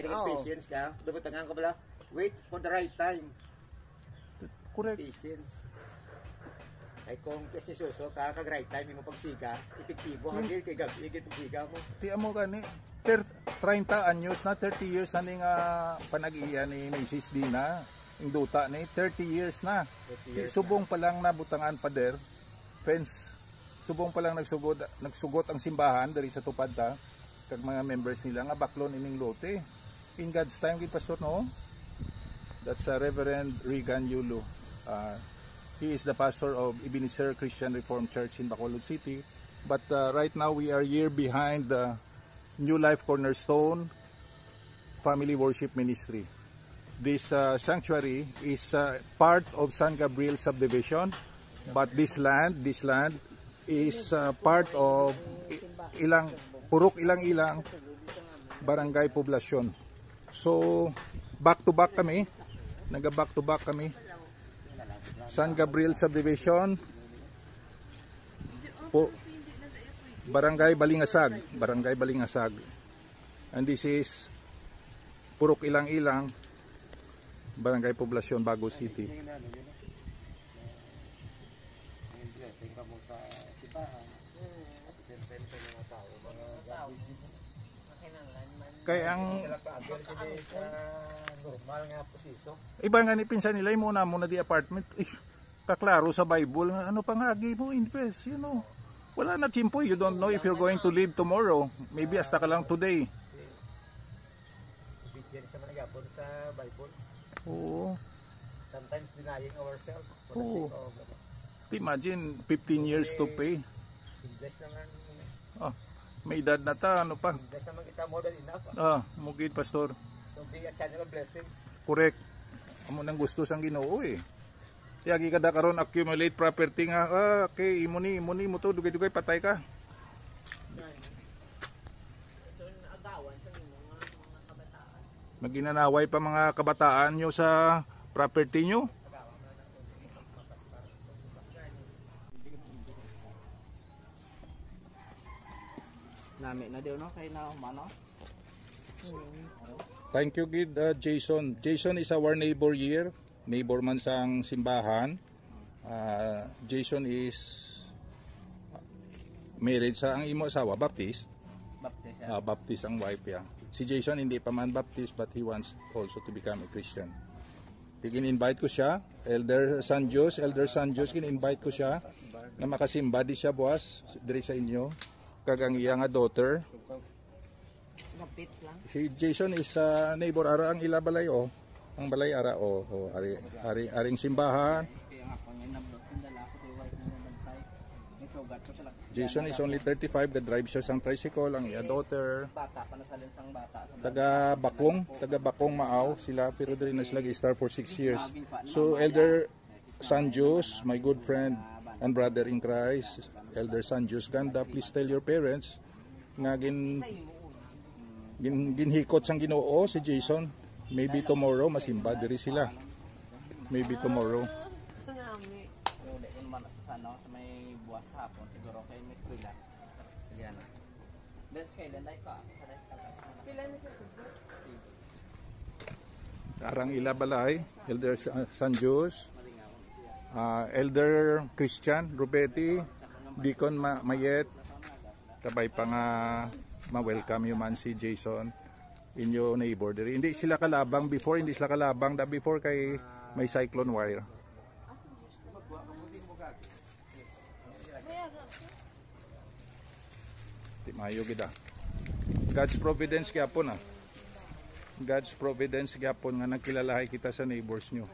Kaya patience ka. Dubutangan ko pala. Wait for the right time. Correct. Patience. Ay kung kasi suso ka, kag-right time mo pagsiga, epektibo. Hanggang kay gabi, pagsiga mo. Tiyan mo gani, 30 anyos na, 30 years na ni nga panag-iya ni Mrs. Dina. Yung duta ni, 30 years na. 30 years subong pa lang nabutangan pader, fence. Subong pa lang nagsugot ang simbahan dari sa tupad ta. Kag mga members nila nga baklon ining lote. In God's time, kay Pastor, no? That's Reverend Regan Yulo. He is the pastor of Ebenezer Christian Reformed Church in Bacolod City. But right now we are year behind the New Life Cornerstone Family Worship Ministry. This sanctuary is part of San Gabriel subdivision, but this land is part of Purok Ilang-Ilang Barangay Poblasyon. So back to back kami, back to back kami. San Gabriel subdivision, Barangay Balingasag, and this is Purok Ilang-Ilang Barangay Poblasyon, Bago City. Kaya ang normal nga posiso. iba nga ni pinsan nila muna di apartment. Kaklaro sa Bible nga ano pangagi mo invest, you know. Wala na chimpo, you don't know if you're going to live tomorrow. Maybe hasta ka lang today. Bigyan sa managapon sa Bible. Oo. Sometimes denying ourselves for the Oo. sake of Imagine 15 years to pay. invest naman. May edad na ta, ano pa? Invest naman kita more than enough. Mugid Pastor. To be a channel of blessings. Correct. Amo nang gusto sang Ginoo eh. Yagi kada karon accumulate property nga, okay, imo ni mo to dugay-dugay patay ka. So agawan sa inyo mga kabataan. Maginanaway pa mga kabataan nyo sa property nyo. Nami na daw no kay na mano. Thank you gid Jason. Jason is our neighbor here. Neighbor man sang simbahan. Jason is married sa ang imo asawa Baptist. Baptist. Baptist ang wife niya. Si Jason hindi pa man Baptist but he wants also to become a Christian. Tigin-invite ko siya, Elder Sanjos kin-invite ko siya na makasimba di siya buwas diri sa inyo. Kag ang iya nga daughter. Kapit lang. Si Jason is neighbor ara ang ila balay Ang balay ara aring simbahan. Kaya nga pang inablot ng dala ko sa wife ng bantay. May sugat ko sa Jason is only 35, drive siya sang tricycle, ang iya daughter. bata pa na sa linsang bata. Taga Bakong Maaw sila pero diri na sila gi-star for 6 years. So Elder Sanjos, my good friend and brother in Christ, Elder Sanjos Ganda, please tell your parents nga ginhikot sang Ginoo si Jason. Maybe tomorrow masimba diri sila. Maybe tomorrow. Uli ko naman sa may buwas hapon siguro kay Miss Kuila sa Castellano. Then kailan ay pa? Kailan na siya siguro? Arang ila balay, Elder Sanjos, Elder Christian Rubetti, Deacon Mayet, kabay pa nga ma-welcome yung man si Jason inyo neighbor diri. Hindi sila kalabang before kay may cyclone wire. Di mayo gid God's providence gyapon God's providence gyapon nga nagkilalahay kita sa neighbors nyo.